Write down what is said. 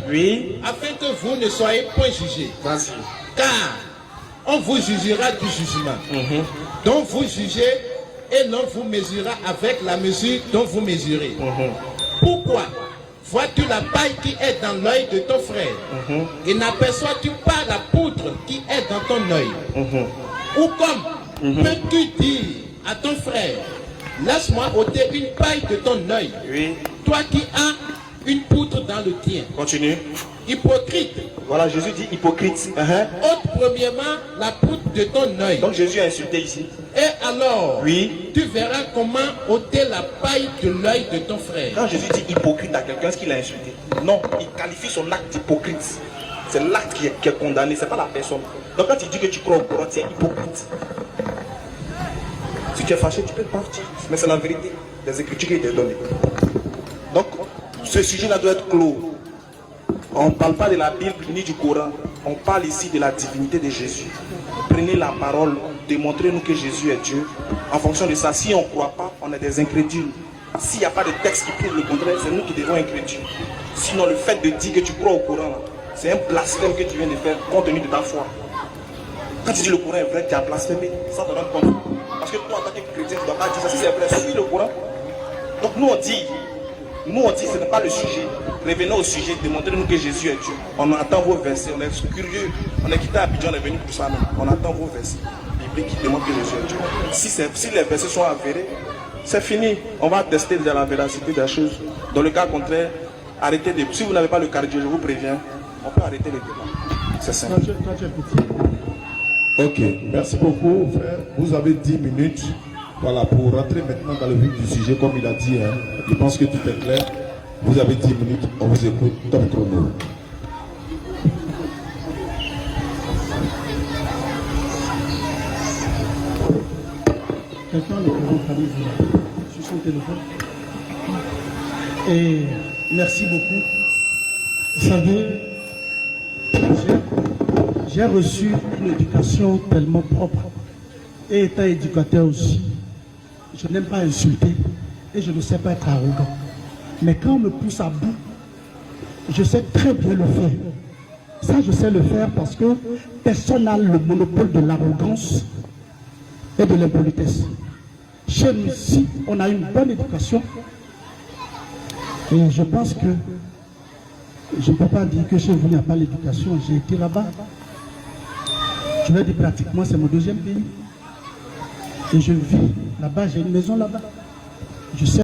Oui. Afin que vous ne soyez point jugés. Vas-y. Car on vous jugera du jugement. Donc vous jugez et l'on vous mesurera avec la mesure dont vous mesurez. Pourquoi vois-tu la paille qui est dans l'œil de ton frère et n'aperçois-tu pas la poutre qui est dans ton œil? Ou comme peux-tu dire à ton frère, laisse-moi ôter une paille de ton œil, Oui. toi qui as une poutre dans le tien? Continue. Hypocrite, Voilà, Jésus dit hypocrite. ôte premièrement la poutre de ton œil. Donc Jésus a insulté ici. Et alors, Oui. tu verras comment ôter la paille de l'œil de ton frère. Quand Jésus dit hypocrite à quelqu'un, est-ce qu'il a insulté? Non, il qualifie son acte d'hypocrite. C'est l'acte qui est condamné, c'est pas la personne. Donc quand il dit que tu crois au Coran, tu es hypocrite. Si tu es fâché, tu peux partir. Mais c'est la vérité des Écritures qui étaient données. Donc, ce sujet-là doit être clos. On ne parle pas de la Bible ni du Coran. On parle ici de la divinité de Jésus. Prenez la parole, démontrez-nous que Jésus est Dieu. En fonction de ça, si on ne croit pas, on est des incrédules. S'il n'y a pas de texte qui prouve le contraire, c'est nous qui devons incrédules. Sinon, le fait de dire que tu crois au Coran, c'est un blasphème que tu viens de faire compte tenu de ta foi. Quand tu dis le Coran est vrai, tu as blasphémé. Ça te rend compte. Parce que toi, en tant que chrétien, tu ne dois pas dire ça. Si c'est vrai, suis le Coran. Donc nous on dit, ce n'est pas le sujet. Revenons au sujet, démontrez-nous que Jésus est Dieu. On attend vos versets, on est curieux. On est quitté à Abidjan, on est venu pour ça même. On attend vos versets bibliques qui démontrent que Jésus est Dieu. Si les versets sont avérés, c'est fini. On va tester la véracité des choses. Dans le cas contraire, arrêtez de... Si vous n'avez pas le cardio, je vous préviens, on peut arrêter le débat. C'est simple. Ok, merci beaucoup, frère. Vous avez 10 minutes. Voilà, pour rentrer maintenant dans le vif du sujet, comme il a dit, hein, je pense que tout est clair. Vous avez 10 minutes, on vous écoute, top chrono. Quelqu'un le courant famille sur son téléphone. Et merci beaucoup. Vous savez, j'ai reçu une éducation tellement propre. Et étant éducateur aussi, je n'aime pas insulter et je ne sais pas être arrogant. Mais quand on me pousse à bout, je sais très bien le faire. Ça, je sais le faire parce que personne n'a le monopole de l'arrogance et de l'impolitesse. Chez nous, ici, on a une bonne éducation. Et je pense que je ne peux pas dire que chez vous, il n'y a pas l'éducation. J'ai été là-bas. Je vais dire pratiquement, c'est mon deuxième pays. Et je vis là-bas, j'ai une maison là-bas. Je sais